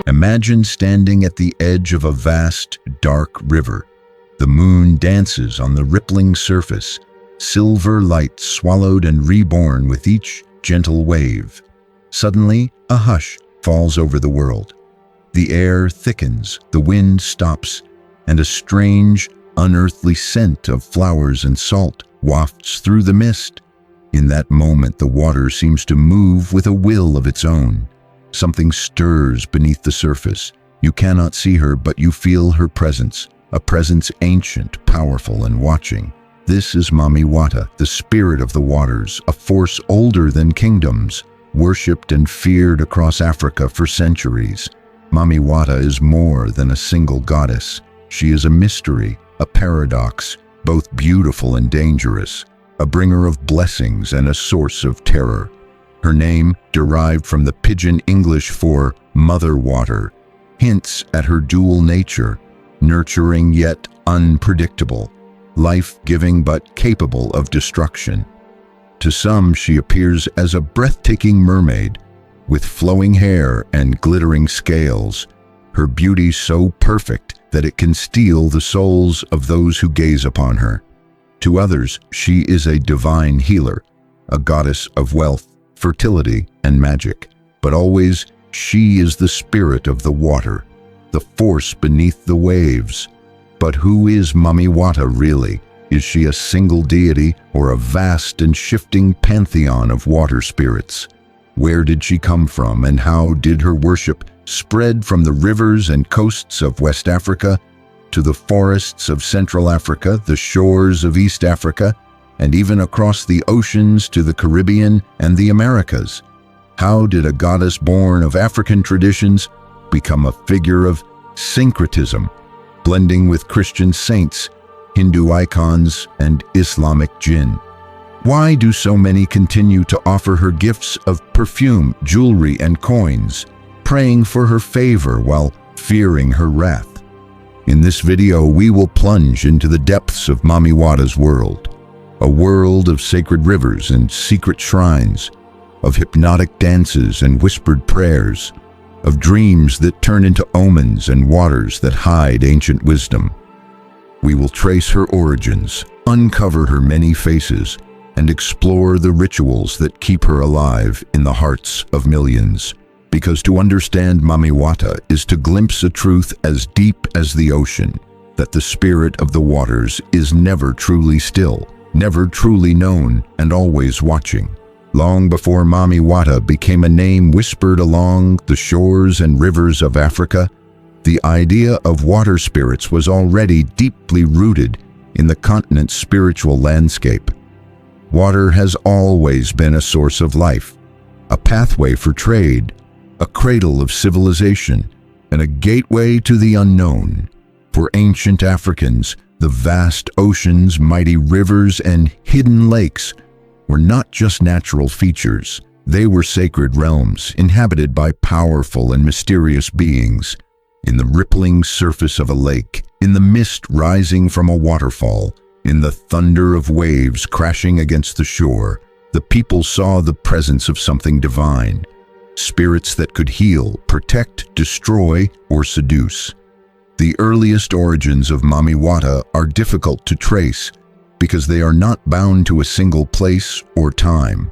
Imagine standing at the edge of a vast, dark river. The moon dances on the rippling surface, silver light swallowed and reborn with each gentle wave. Suddenly, a hush falls over the world. The air thickens, the wind stops, and a strange, unearthly scent of flowers and salt wafts through the mist. In that moment, the water seems to move with a will of its own. Something stirs beneath the surface. You cannot see her, but you feel her presence, a presence ancient, powerful, and watching. This is Mami Wata, the spirit of the waters, a force older than kingdoms, worshipped and feared across Africa for centuries. Mami Wata is more than a single goddess. She is a mystery, a paradox, both beautiful and dangerous, a bringer of blessings and a source of terror. Her name, derived from the Pidgin English for Mother Water, hints at her dual nature, nurturing yet unpredictable, life-giving but capable of destruction. To some, she appears as a breathtaking mermaid, with flowing hair and glittering scales, her beauty so perfect that it can steal the souls of those who gaze upon her. To others, she is a divine healer, a goddess of wealth, fertility, and magic. But always, she is the spirit of the water, the force beneath the waves. But who is Mami Wata really? Is she a single deity or a vast and shifting pantheon of water spirits? Where did she come from, and how did her worship spread from the rivers and coasts of West Africa to the forests of Central Africa, the shores of East Africa, and even across the oceans to the Caribbean and the Americas? How did a goddess born of African traditions become a figure of syncretism, blending with Christian saints, Hindu icons, and Islamic jinn? Why do so many continue to offer her gifts of perfume, jewelry, and coins, praying for her favor while fearing her wrath? In this video, we will plunge into the depths of Mami Wata's world, a world of sacred rivers and secret shrines, of hypnotic dances and whispered prayers, of dreams that turn into omens and waters that hide ancient wisdom. We will trace her origins, uncover her many faces, and explore the rituals that keep her alive in the hearts of millions. Because to understand Mami Wata is to glimpse a truth as deep as the ocean, that the spirit of the waters is never truly still, never truly known, and always watching. Long before Mami Wata became a name whispered along the shores and rivers of Africa, the idea of water spirits was already deeply rooted in the continent's spiritual landscape. Water has always been a source of life, a pathway for trade, a cradle of civilization, and a gateway to the unknown. For ancient Africans, the vast oceans, mighty rivers, and hidden lakes were not just natural features. They were sacred realms inhabited by powerful and mysterious beings. In the rippling surface of a lake, in the mist rising from a waterfall, in the thunder of waves crashing against the shore, the people saw the presence of something divine, spirits that could heal, protect, destroy, or seduce. The earliest origins of Mami Wata are difficult to trace because they are not bound to a single place or time.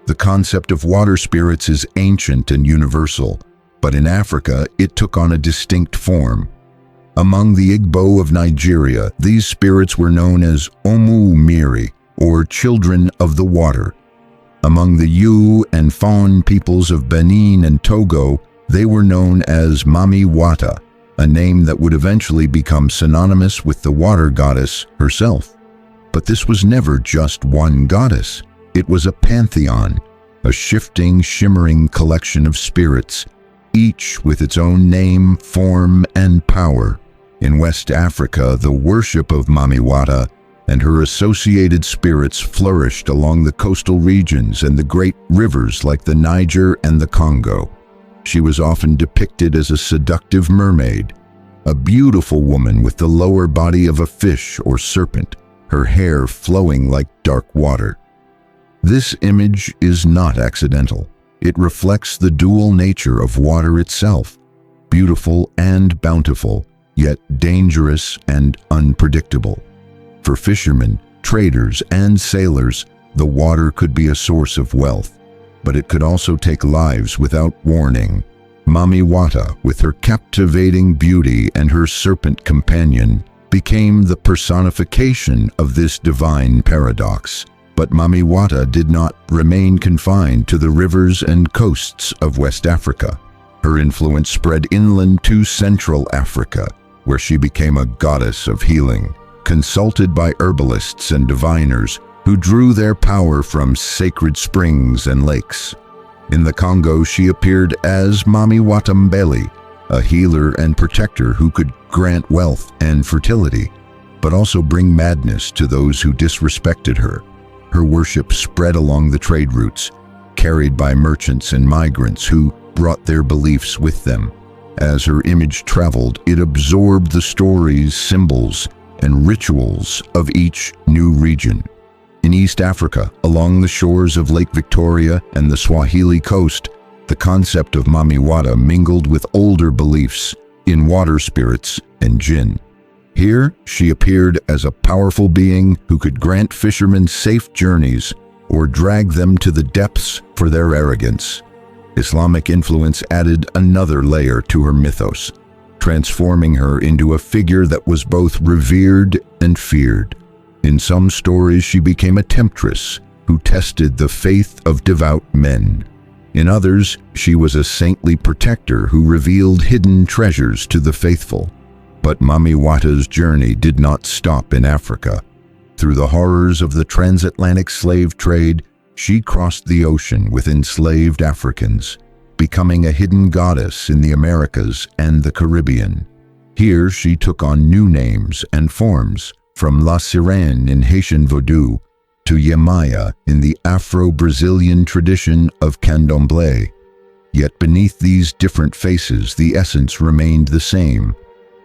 The concept of water spirits is ancient and universal, but in Africa it took on a distinct form. Among the Igbo of Nigeria, these spirits were known as Omu Miri, or children of the water. Among the Yu and Fon peoples of Benin and Togo, they were known as Mami Wata, a name that would eventually become synonymous with the water goddess herself. But this was never just one goddess. It was a pantheon, a shifting, shimmering collection of spirits, each with its own name, form, and power. In West Africa, the worship of Mami Wata and her associated spirits flourished along the coastal regions and the great rivers like the Niger and the Congo. She was often depicted as a seductive mermaid, a beautiful woman with the lower body of a fish or serpent, her hair flowing like dark water. This image is not accidental. It reflects the dual nature of water itself. beautiful and bountiful, yet dangerous and unpredictable. For fishermen, traders, and sailors, the water could be a source of wealth, but it could also take lives without warning. Mami Wata, with her captivating beauty and her serpent companion, became the personification of this divine paradox. But Mami Wata did not remain confined to the rivers and coasts of West Africa. Her influence spread inland to Central Africa, where she became a goddess of healing, consulted by herbalists and diviners who drew their power from sacred springs and lakes. In the Congo, she appeared as Mami Wata Mbele, a healer and protector who could grant wealth and fertility, but also bring madness to those who disrespected her. Her worship spread along the trade routes, carried by merchants and migrants who brought their beliefs with them. As her image traveled, it absorbed the stories, symbols, and rituals of each new region. In East Africa, along the shores of Lake Victoria and the Swahili coast, the concept of Mami Wata mingled with older beliefs in water spirits and jinn. Here, she appeared as a powerful being who could grant fishermen safe journeys or drag them to the depths for their arrogance. Islamic influence added another layer to her mythos, transforming her into a figure that was both revered and feared. In some stories, she became a temptress who tested the faith of devout men. In others, she was a saintly protector who revealed hidden treasures to the faithful. But Mami Wata's journey did not stop in Africa. Through the horrors of the transatlantic slave trade, she crossed the ocean with enslaved Africans, becoming a hidden goddess in the Americas and the Caribbean. Here, she took on new names and forms, from La Sirène in Haitian Vodou to Yemaya in the Afro-Brazilian tradition of Candomblé. Yet beneath these different faces, the essence remained the same: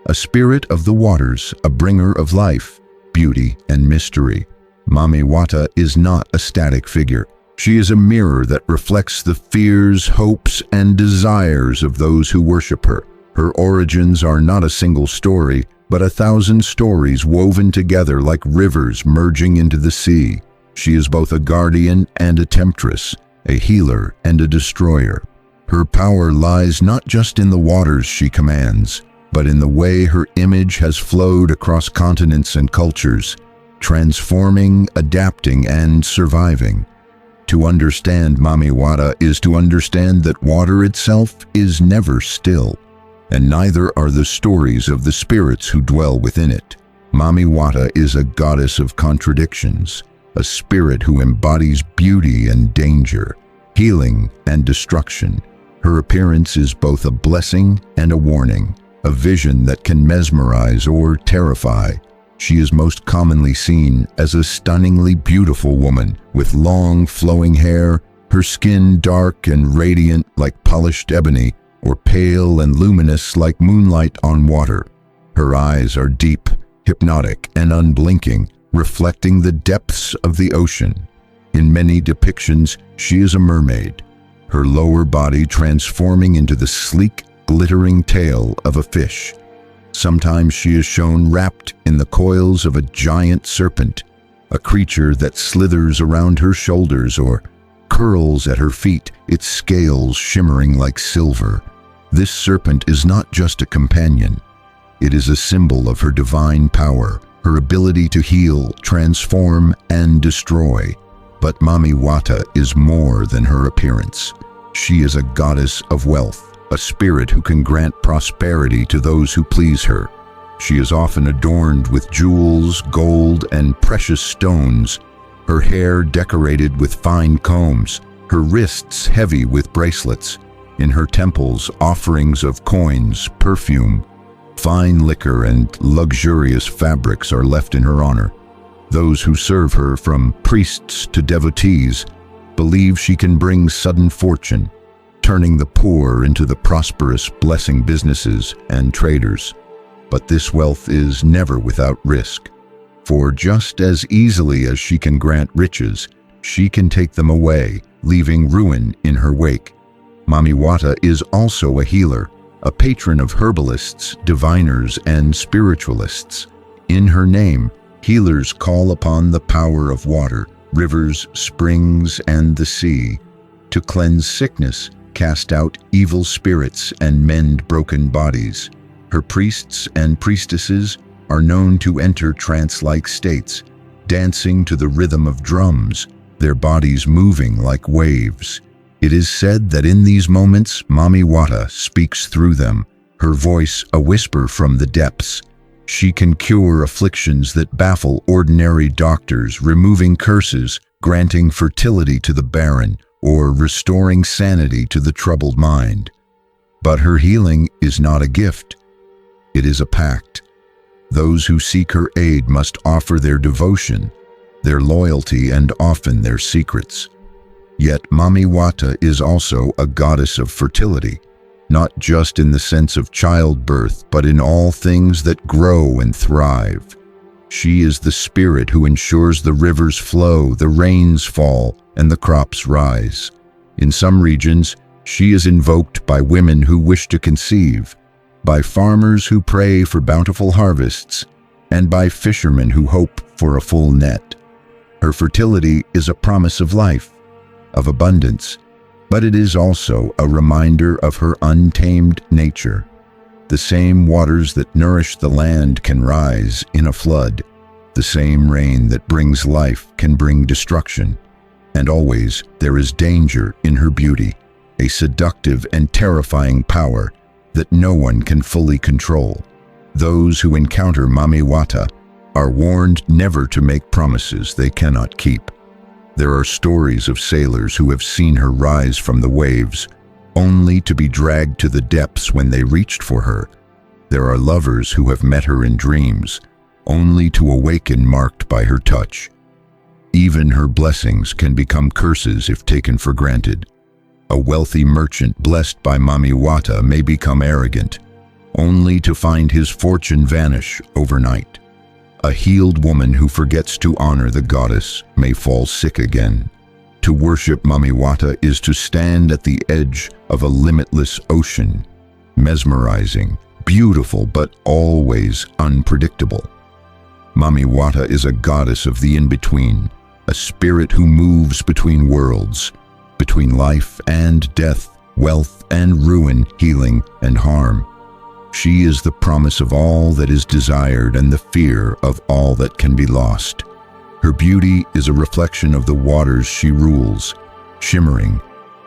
a spirit of the waters, a bringer of life, beauty, and mystery. Mami Wata is not a static figure. She is a mirror that reflects the fears, hopes, and desires of those who worship her. Her origins are not a single story, but 1,000 stories woven together like rivers merging into the sea. She is both a guardian and a temptress, a healer and a destroyer. Her power lies not just in the waters she commands, but in the way her image has flowed across continents and cultures, transforming, adapting, and surviving. To understand Mami Wata is to understand that water itself is never still, and neither are the stories of the spirits who dwell within it. Mami Wata is a goddess of contradictions, a spirit who embodies beauty and danger, healing and destruction. Her appearance is both a blessing and a warning, a vision that can mesmerize or terrify. She is most commonly seen as a stunningly beautiful woman with long, flowing hair, her skin dark and radiant like polished ebony, or pale and luminous like moonlight on water. Her eyes are deep, hypnotic, and unblinking, reflecting the depths of the ocean. In many depictions, she is a mermaid, her lower body transforming into the sleek, glittering tail of a fish. Sometimes she is shown wrapped in the coils of a giant serpent, a creature that slithers around her shoulders or curls at her feet, its scales shimmering like silver. This serpent is not just a companion. It is a symbol of her divine power, her ability to heal, transform, and destroy. But Mami Wata is more than her appearance. She is a goddess of wealth, a spirit who can grant prosperity to those who please her. She is often adorned with jewels, gold, and precious stones, her hair decorated with fine combs, her wrists heavy with bracelets. In her temples, offerings of coins, perfume, fine liquor, and luxurious fabrics are left in her honor. Those who serve her, from priests to devotees, believe she can bring sudden fortune, turning the poor into the prosperous, blessing businesses and traders. But this wealth is never without risk, for just as easily as she can grant riches, she can take them away, leaving ruin in her wake. Mami Wata is also a healer, a patron of herbalists, diviners, and spiritualists. In her name, healers call upon the power of water, rivers, springs, and the sea to cleanse sickness, cast out evil spirits, and mend broken bodies. Her priests and priestesses are known to enter trance-like states, dancing to the rhythm of drums, their bodies moving like waves. It is said that in these moments, Mami Wata speaks through them, her voice a whisper from the depths. She can cure afflictions that baffle ordinary doctors, removing curses, granting fertility to the barren, or restoring sanity to the troubled mind. But her healing is not a gift. It is a pact. Those who seek her aid must offer their devotion, their loyalty, and often their secrets. Yet Mami Wata is also a goddess of fertility, not just in the sense of childbirth, but in all things that grow and thrive. She is the spirit who ensures the rivers flow, the rains fall, and the crops rise. In some regions, she is invoked by women who wish to conceive, by farmers who pray for bountiful harvests, and by fishermen who hope for a full net. Her fertility is a promise of life, of abundance, but it is also a reminder of her untamed nature. The same waters that nourish the land can rise in a flood. The same rain that brings life can bring destruction. And always there is danger in her beauty, a seductive and terrifying power that no one can fully control. Those who encounter Mami Wata are warned never to make promises they cannot keep. There are stories of sailors who have seen her rise from the waves, only to be dragged to the depths when they reached for her. There are lovers who have met her in dreams, only to awaken marked by her touch. Even her blessings can become curses if taken for granted. A wealthy merchant blessed by Mami Wata may become arrogant, only to find his fortune vanish overnight. A healed woman who forgets to honor the goddess may fall sick again. To worship Mami Wata is to stand at the edge of a limitless ocean, mesmerizing, beautiful, but always unpredictable. Mami Wata is a goddess of the in-between, a spirit who moves between worlds, between life and death, wealth and ruin, healing and harm. She is the promise of all that is desired and the fear of all that can be lost. Her beauty is a reflection of the waters she rules, shimmering,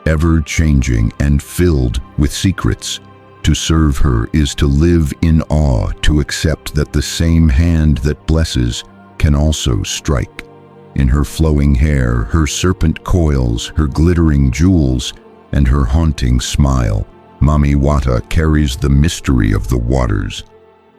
ever-changing, and filled with secrets. To serve her is to live in awe, to accept that the same hand that blesses can also strike. In her flowing hair, her serpent coils, her glittering jewels, and her haunting smile, Mami Wata carries the mystery of the waters,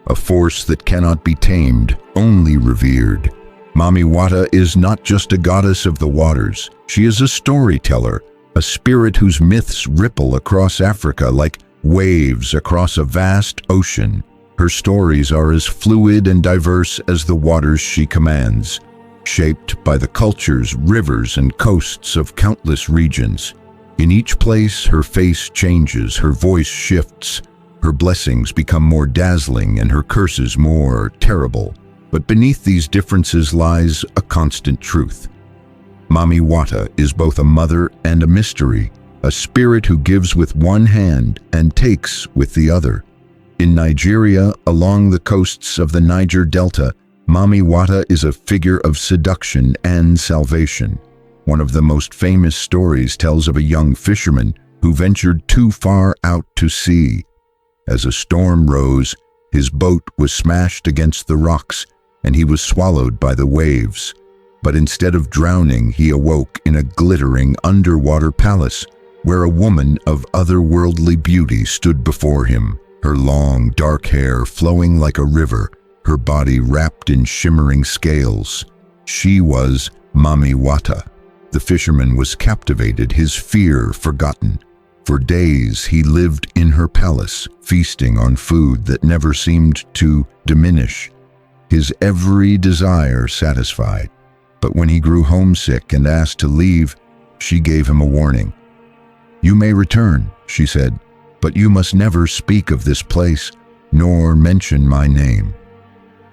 a force that cannot be tamed, only revered. Mami Wata is not just a goddess of the waters. She is a storyteller, a spirit whose myths ripple across Africa like waves across a vast ocean. Her stories are as fluid and diverse as the waters she commands, shaped by the cultures, rivers, and coasts of countless regions. In each place, her face changes, her voice shifts, her blessings become more dazzling and her curses more terrible. But beneath these differences lies a constant truth. Mami Wata is both a mother and a mystery, a spirit who gives with one hand and takes with the other. In Nigeria, along the coasts of the Niger Delta, Mami Wata is a figure of seduction and salvation. One of the most famous stories tells of a young fisherman who ventured too far out to sea. As a storm rose, his boat was smashed against the rocks, and he was swallowed by the waves. But instead of drowning, he awoke in a glittering underwater palace, where a woman of otherworldly beauty stood before him, her long, dark hair flowing like a river, her body wrapped in shimmering scales. She was Mami Wata. The fisherman was captivated, his fear forgotten. For days he lived in her palace, feasting on food that never seemed to diminish, his every desire satisfied. But when he grew homesick and asked to leave, she gave him a warning. "You may return," she said, but you must never speak of this place, nor mention my name."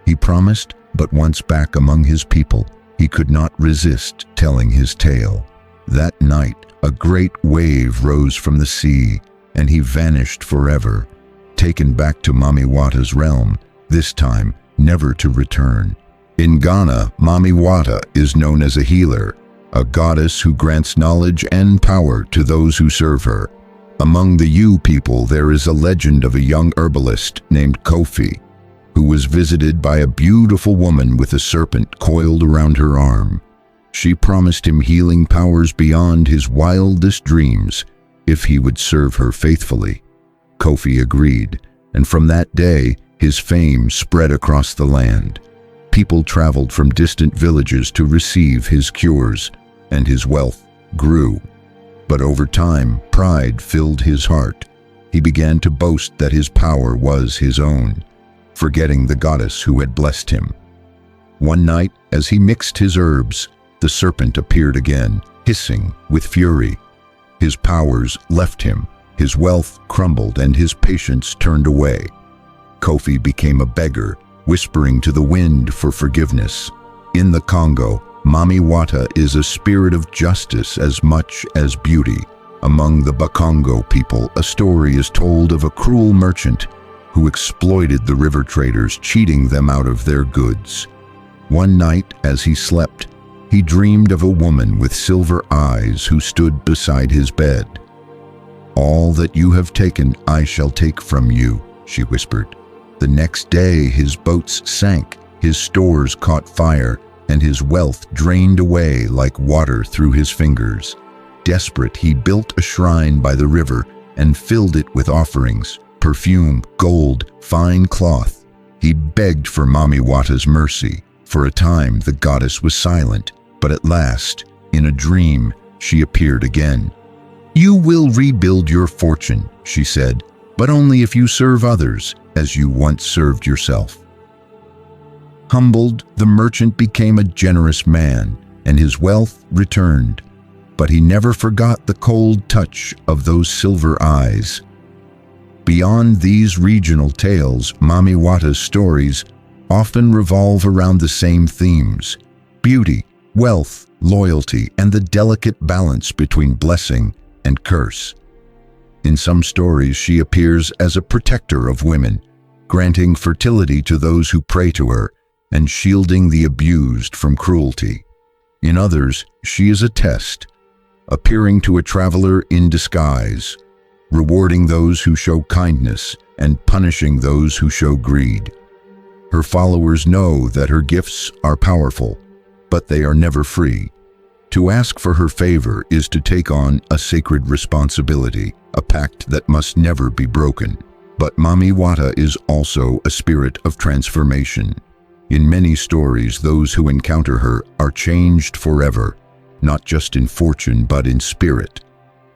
He promised, but once back among his people, he could not resist telling his tale. That night, a great wave rose from the sea, and he vanished forever, taken back to Mami Wata's realm, this time never to return. In Ghana, Mami Wata is known as a healer, a goddess who grants knowledge and power to those who serve her. Among the Yu people, there is a legend of a young herbalist named Kofi, who was visited by a beautiful woman with a serpent coiled around her arm. She promised him healing powers beyond his wildest dreams if he would serve her faithfully. Kofi agreed, and from that day, his fame spread across the land. People traveled from distant villages to receive his cures, and his wealth grew. But over time, pride filled his heart. He began to boast that his power was his own, forgetting the goddess who had blessed him. One night, as he mixed his herbs, the serpent appeared again, hissing with fury. His powers left him, his wealth crumbled, and his patience turned away. Kofi became a beggar, whispering to the wind for forgiveness. In the Congo, Mami Wata is a spirit of justice as much as beauty. Among the Bakongo people, a story is told of a cruel merchant who exploited the river traders, cheating them out of their goods. One night, as he slept, he dreamed of a woman with silver eyes who stood beside his bed. "All that you have taken, I shall take from you," she whispered. The next day, his boats sank, his stores caught fire, and his wealth drained away like water through his fingers. Desperate, he built a shrine by the river and filled it with offerings, perfume, gold, fine cloth. He begged for Mami Wata's mercy. For a time, the goddess was silent, but at last, in a dream, she appeared again. "You will rebuild your fortune," she said, "but only if you serve others as you once served yourself." Humbled, the merchant became a generous man, and his wealth returned. But he never forgot the cold touch of those silver eyes. Beyond these regional tales, Mami Wata's stories often revolve around the same themes: beauty, wealth, loyalty, and the delicate balance between blessing and curse. In some stories, she appears as a protector of women, granting fertility to those who pray to her and shielding the abused from cruelty. In others, she is a test, appearing to a traveler in disguise, rewarding those who show kindness and punishing those who show greed. Her followers know that her gifts are powerful, but they are never free. To ask for her favor is to take on a sacred responsibility, a pact that must never be broken. But Mami Wata is also a spirit of transformation. In many stories, those who encounter her are changed forever, not just in fortune but in spirit.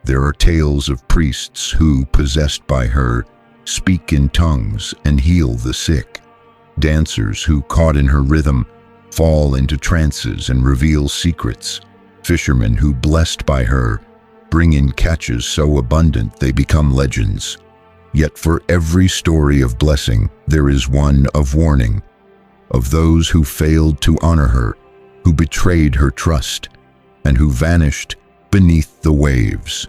There are tales of priests who, possessed by her, speak in tongues and heal the sick. Dancers who, caught in her rhythm, fall into trances and reveal secrets. Fishermen who, blessed by her, bring in catches so abundant they become legends. Yet for every story of blessing, there is one of warning, of those who failed to honor her, who betrayed her trust, and who vanished beneath the waves.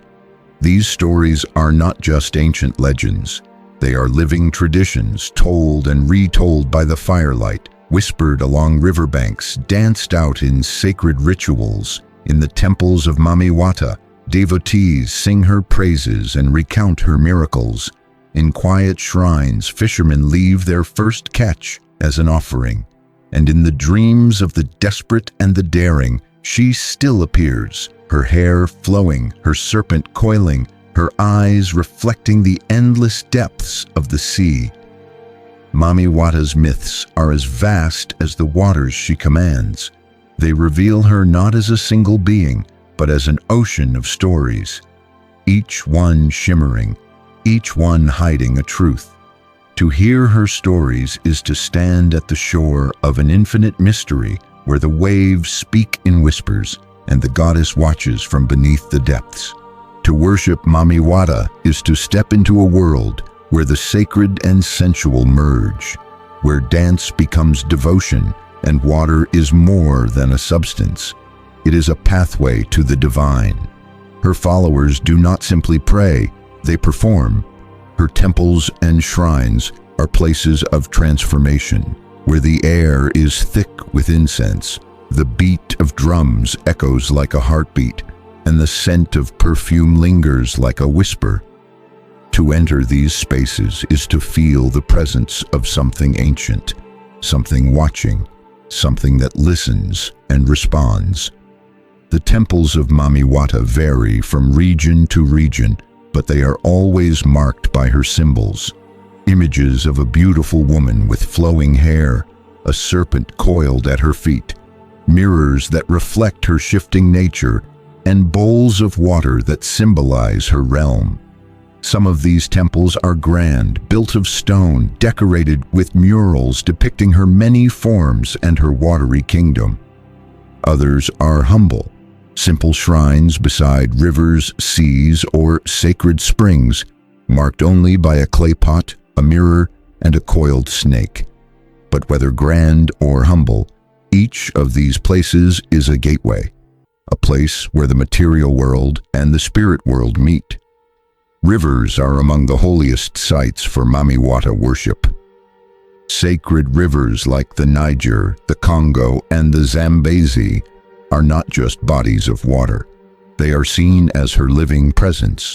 These stories are not just ancient legends. They are living traditions, told and retold by the firelight, whispered along riverbanks, danced out in sacred rituals. In the temples of Mami Wata, devotees sing her praises and recount her miracles. In quiet shrines, fishermen leave their first catch as an offering. And in the dreams of the desperate and the daring, she still appears, her hair flowing, her serpent coiling, her eyes reflecting the endless depths of the sea. Mami Wata's myths are as vast as the waters she commands. They reveal her not as a single being, but as an ocean of stories, each one shimmering, each one hiding a truth. To hear her stories is to stand at the shore of an infinite mystery where the waves speak in whispers and the goddess watches from beneath the depths. To worship Mami Wata is to step into a world where the sacred and sensual merge, where dance becomes devotion and water is more than a substance. It is a pathway to the divine. Her followers do not simply pray, they perform. Her temples and shrines are places of transformation, where the air is thick with incense, the beat of drums echoes like a heartbeat, and the scent of perfume lingers like a whisper. To enter these spaces is to feel the presence of something ancient, something watching, something that listens and responds. The temples of Mami Wata vary from region to region, but they are always marked by her symbols. Images of a beautiful woman with flowing hair, a serpent coiled at her feet, mirrors that reflect her shifting nature, and bowls of water that symbolize her realm. Some of these temples are grand, built of stone, decorated with murals depicting her many forms and her watery kingdom. Others are humble, simple shrines beside rivers, seas, or sacred springs, marked only by a clay pot, a mirror, and a coiled snake. But whether grand or humble, each of these places is a gateway, a place where the material world and the spirit world meet. Rivers are among the holiest sites for Mami Wata worship. Sacred rivers like the Niger, the Congo, and the Zambezi are not just bodies of water. They are seen as her living presence.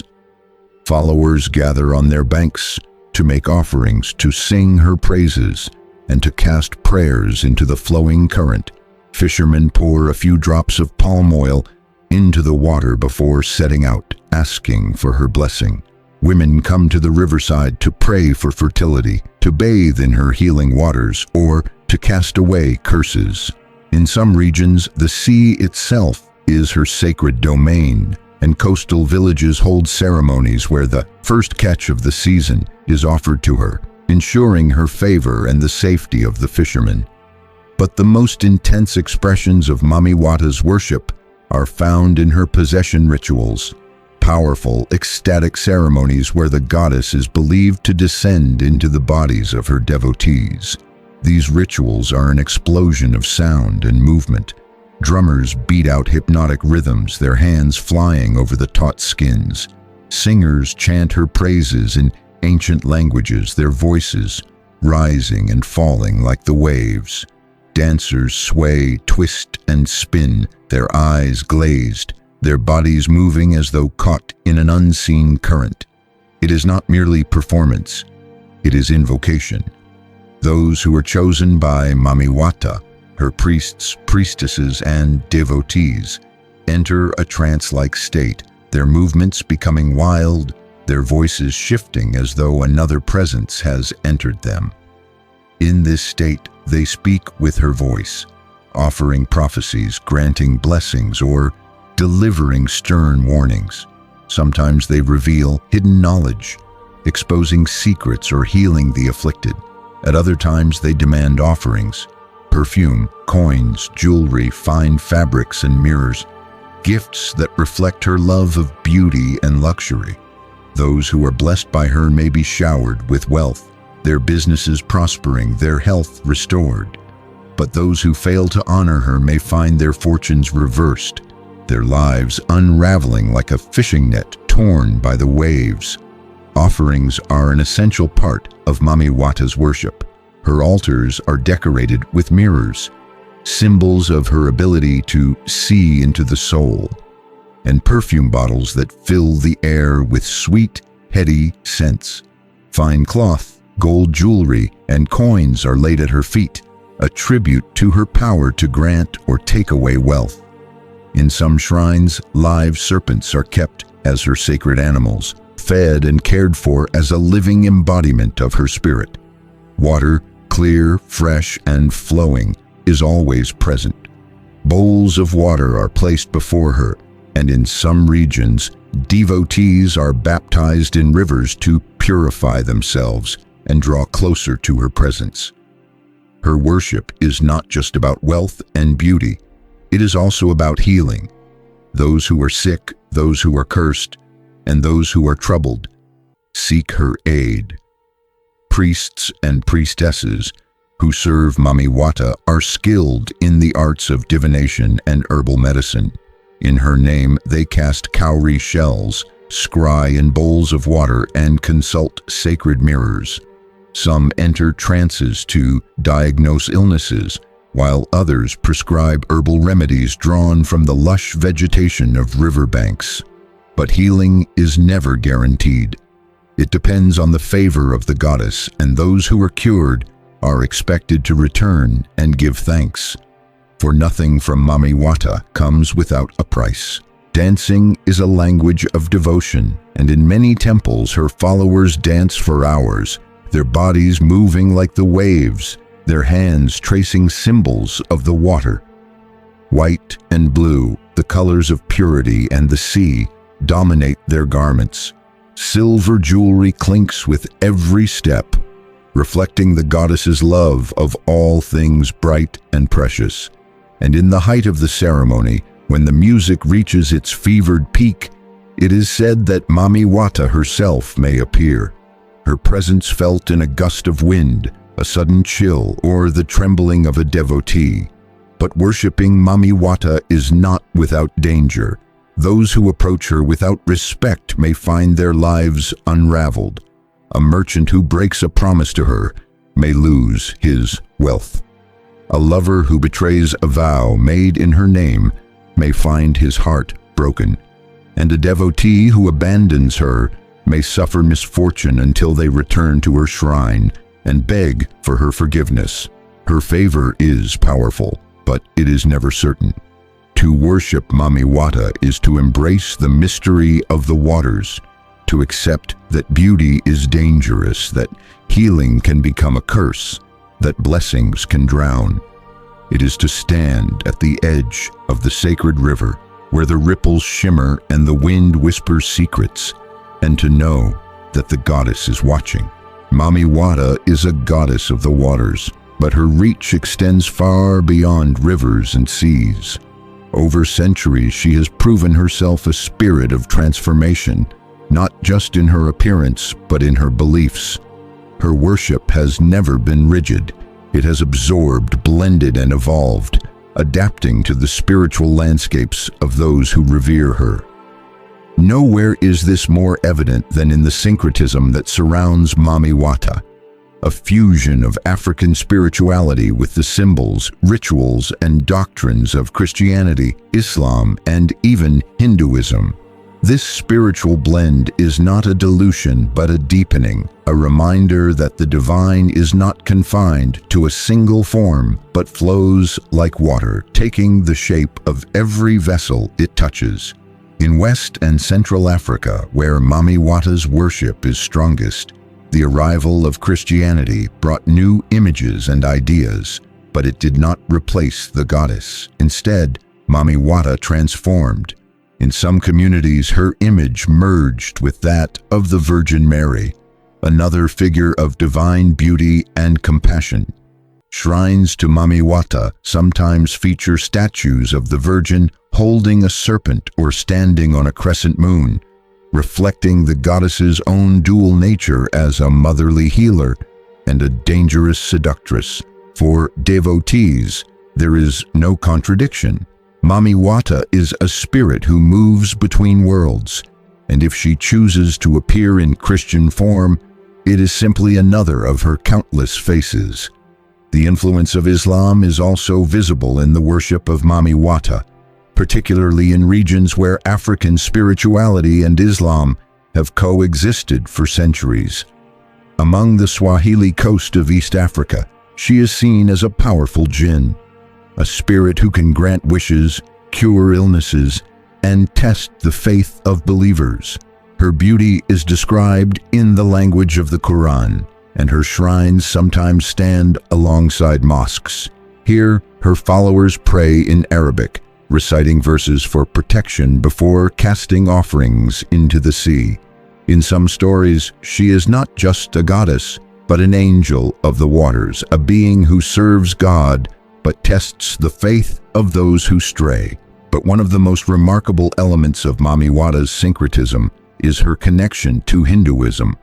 Followers gather on their banks to make offerings, to sing her praises, and to cast prayers into the flowing current. Fishermen pour a few drops of palm oil into the water before setting out, asking for her blessing. Women come to the riverside to pray for fertility, to bathe in her healing waters, or to cast away curses. In some regions, the sea itself is her sacred domain, and coastal villages hold ceremonies where the first catch of the season is offered to her, ensuring her favor and the safety of the fishermen. But the most intense expressions of Mami Wata's worship are found in her possession rituals, powerful, ecstatic ceremonies where the goddess is believed to descend into the bodies of her devotees. These rituals are an explosion of sound and movement. Drummers beat out hypnotic rhythms, their hands flying over the taut skins. Singers chant her praises in ancient languages, their voices rising and falling like the waves. Dancers sway, twist, and spin, their eyes glazed, their bodies moving as though caught in an unseen current. It is not merely performance, it is invocation. Those who are chosen by Mami Wata, her priests, priestesses, and devotees, enter a trance-like state, their movements becoming wild, their voices shifting as though another presence has entered them. In this state, they speak with her voice, offering prophecies, granting blessings, or delivering stern warnings. Sometimes they reveal hidden knowledge, exposing secrets or healing the afflicted. At other times, they demand offerings, perfume, coins, jewelry, fine fabrics, and mirrors, gifts that reflect her love of beauty and luxury. Those who are blessed by her may be showered with wealth, their businesses prospering, their health restored. But those who fail to honor her may find their fortunes reversed, their lives unraveling like a fishing net torn by the waves. Offerings are an essential part of Mami Wata's worship. Her altars are decorated with mirrors, symbols of her ability to see into the soul, and perfume bottles that fill the air with sweet, heady scents. Fine cloth, gold jewelry, and coins are laid at her feet, a tribute to her power to grant or take away wealth. In some shrines, live serpents are kept as her sacred animals, fed and cared for as a living embodiment of her spirit. Water, clear, fresh, and flowing, is always present. Bowls of water are placed before her, and in some regions, devotees are baptized in rivers to purify themselves and draw closer to her presence. Her worship is not just about wealth and beauty, it is also about healing. Those who are sick, those who are cursed, and those who are troubled seek her aid. Priests and priestesses who serve Mami Wata are skilled in the arts of divination and herbal medicine. In her name, they cast cowrie shells, scry in bowls of water, and consult sacred mirrors. Some enter trances to diagnose illnesses, while others prescribe herbal remedies drawn from the lush vegetation of riverbanks. But healing is never guaranteed. It depends on the favor of the goddess, and those who are cured are expected to return and give thanks. For nothing from Mami Wata comes without a price. Dancing is a language of devotion, and in many temples her followers dance for hours, their bodies moving like the waves, their hands tracing symbols of the water. White and blue, the colors of purity and the sea, dominate their garments. Silver jewelry clinks with every step, reflecting the goddess's love of all things bright and precious. And in the height of the ceremony, when the music reaches its fevered peak, it is said that Mami Wata herself may appear, her presence felt in a gust of wind, a sudden chill, or the trembling of a devotee. But worshipping Mami Wata is not without danger. Those who approach her without respect may find their lives unraveled. A merchant who breaks a promise to her may lose his wealth. A lover who betrays a vow made in her name may find his heart broken. And a devotee who abandons her may suffer misfortune until they return to her shrine and beg for her forgiveness. Her favor is powerful, but it is never certain. To worship Mami Wata is to embrace the mystery of the waters, to accept that beauty is dangerous, that healing can become a curse, that blessings can drown. It is to stand at the edge of the sacred river, where the ripples shimmer and the wind whispers secrets, and to know that the goddess is watching. Mami Wata is a goddess of the waters, but her reach extends far beyond rivers and seas. Over centuries, she has proven herself a spirit of transformation, not just in her appearance, but in her beliefs. Her worship has never been rigid. It has absorbed, blended, and evolved, adapting to the spiritual landscapes of those who revere her. Nowhere is this more evident than in the syncretism that surrounds Mami Wata, a fusion of African spirituality with the symbols, rituals, and doctrines of Christianity, Islam, and even Hinduism. This spiritual blend is not a dilution but a deepening, a reminder that the divine is not confined to a single form but flows like water, taking the shape of every vessel it touches. In West and Central Africa, where Mami Wata's worship is strongest, the arrival of Christianity brought new images and ideas, but it did not replace the goddess. Instead, Mami Wata transformed. In some communities, her image merged with that of the Virgin Mary, another figure of divine beauty and compassion. Shrines to Mami Wata sometimes feature statues of the Virgin holding a serpent or standing on a crescent moon, reflecting the goddess's own dual nature as a motherly healer and a dangerous seductress. For devotees, there is no contradiction. Mami Wata is a spirit who moves between worlds, and if she chooses to appear in Christian form, it is simply another of her countless faces. The influence of Islam is also visible in the worship of Mami Wata, particularly in regions where African spirituality and Islam have coexisted for centuries. Among the Swahili coast of East Africa, she is seen as a powerful jinn, a spirit who can grant wishes, cure illnesses, and test the faith of believers. Her beauty is described in the language of the Quran, and her shrines sometimes stand alongside mosques. Here, her followers pray in Arabic, reciting verses for protection before casting offerings into the sea. In some stories, she is not just a goddess, but an angel of the waters, a being who serves God but tests the faith of those who stray. But one of the most remarkable elements of Mami Wata's syncretism is her connection to Hinduism.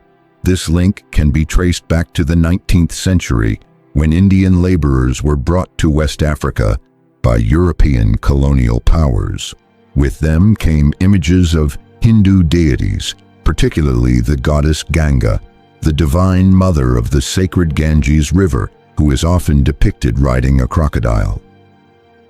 This link can be traced back to the 19th century, when Indian laborers were brought to West Africa by European colonial powers. With them came images of Hindu deities, particularly the goddess Ganga, the divine mother of the sacred Ganges River, who is often depicted riding a crocodile.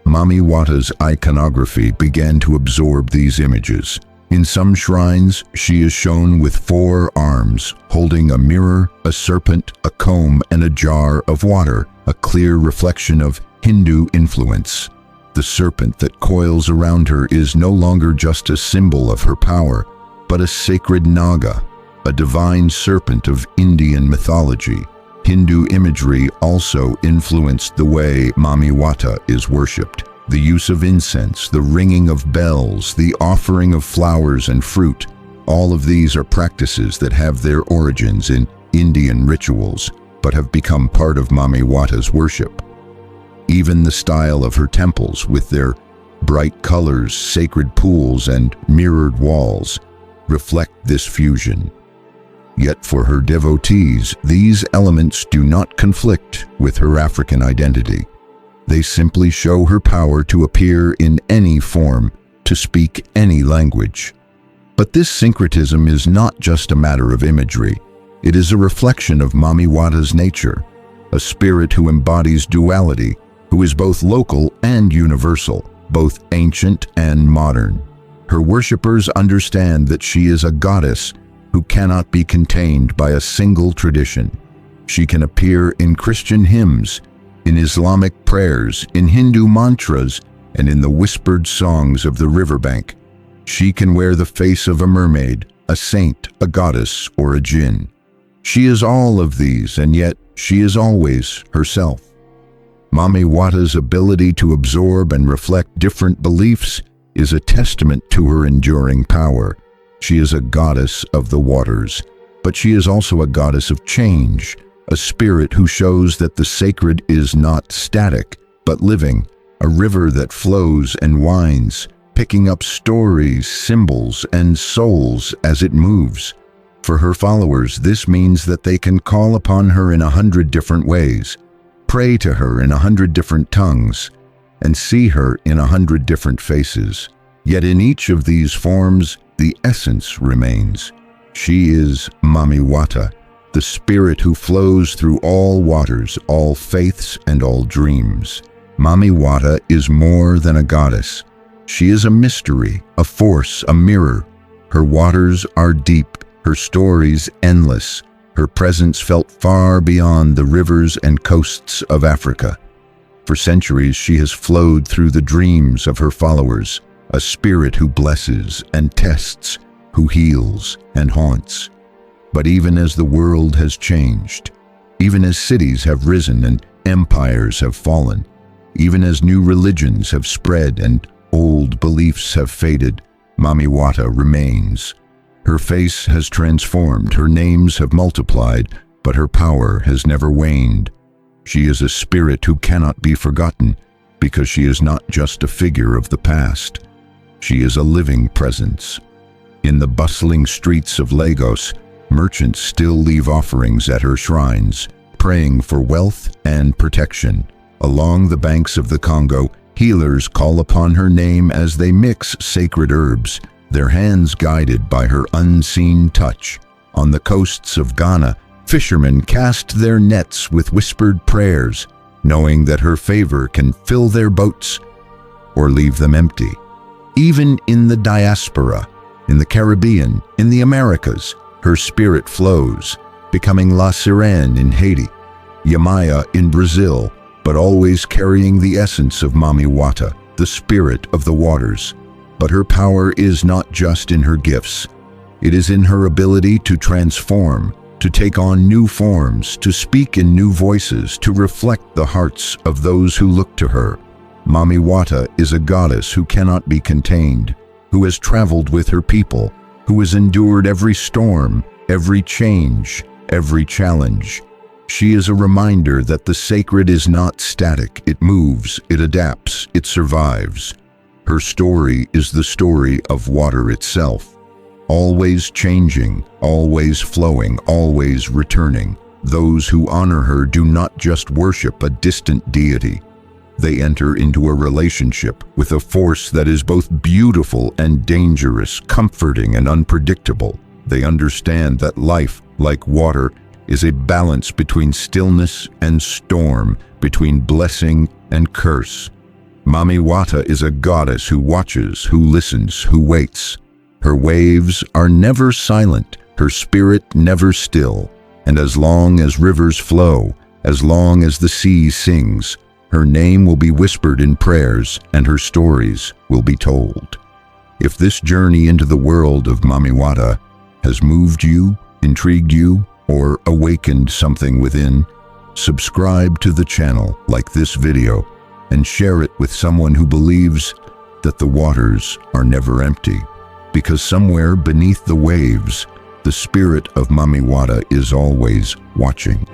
Mami Wata's iconography began to absorb these images. In some shrines, she is shown with 4 arms, holding a mirror, a serpent, a comb, and a jar of water, a clear reflection of Hindu influence. The serpent that coils around her is no longer just a symbol of her power, but a sacred naga, a divine serpent of Indian mythology. Hindu imagery also influenced the way Mami Wata is worshipped. The use of incense, the ringing of bells, the offering of flowers and fruit, all of these are practices that have their origins in Indian rituals, but have become part of Mami Wata's worship. Even the style of her temples, with their bright colors, sacred pools, and mirrored walls, reflect this fusion. Yet for her devotees, these elements do not conflict with her African identity. They simply show her power to appear in any form, to speak any language. But this syncretism is not just a matter of imagery. It is a reflection of Mami Wata's nature, a spirit who embodies duality, who is both local and universal, both ancient and modern. Her worshippers understand that she is a goddess who cannot be contained by a single tradition. She can appear in Christian hymns, in Islamic prayers, in Hindu mantras, and in the whispered songs of the riverbank. She can wear the face of a mermaid, a saint, a goddess, or a jinn. She is all of these, and yet she is always herself. Mami Wata's ability to absorb and reflect different beliefs is a testament to her enduring power. She is a goddess of the waters, but she is also a goddess of change, a spirit who shows that the sacred is not static, but living, a river that flows and winds, picking up stories, symbols, and souls as it moves. For her followers, this means that they can call upon her in 100 different ways, pray to her in 100 different tongues, and see her in 100 different faces. Yet in each of these forms, the essence remains. She is Mami Wata, the spirit who flows through all waters, all faiths, and all dreams. Mami Wata is more than a goddess. She is a mystery, a force, a mirror. Her waters are deep, her stories endless, her presence felt far beyond the rivers and coasts of Africa. For centuries, she has flowed through the dreams of her followers, a spirit who blesses and tests, who heals and haunts. But even as the world has changed, even as cities have risen and empires have fallen, even as new religions have spread and old beliefs have faded, Mami Wata remains. Her face has transformed, her names have multiplied, but her power has never waned. She is a spirit who cannot be forgotten, because she is not just a figure of the past. She is a living presence. In the bustling streets of Lagos, merchants still leave offerings at her shrines, praying for wealth and protection. Along the banks of the Congo, healers call upon her name as they mix sacred herbs, their hands guided by her unseen touch. On the coasts of Ghana, fishermen cast their nets with whispered prayers, knowing that her favor can fill their boats or leave them empty. Even in the diaspora, in the Caribbean, in the Americas, her spirit flows, becoming La Sirene in Haiti, Yamaya in Brazil, but always carrying the essence of Mami Wata, the spirit of the waters. But her power is not just in her gifts. It is in her ability to transform, to take on new forms, to speak in new voices, to reflect the hearts of those who look to her. Mami Wata is a goddess who cannot be contained, who has traveled with her people, who has endured every storm, every change, every challenge. She is a reminder that the sacred is not static. It moves, it adapts, it survives. Her story is the story of water itself. always changing, always flowing, always returning. Those who honor her do not just worship a distant deity. They enter into a relationship with a force that is both beautiful and dangerous, comforting and unpredictable. They understand that life, like water, is a balance between stillness and storm, between blessing and curse. Mami Wata is a goddess who watches, who listens, who waits. Her waves are never silent, her spirit never still. And as long as rivers flow, as long as the sea sings, her name will be whispered in prayers and her stories will be told. If this journey into the world of Mami Wata has moved you, intrigued you, or awakened something within, subscribe to the channel, like this video, and share it with someone who believes that the waters are never empty. Because somewhere beneath the waves, the spirit of Mami Wata is always watching.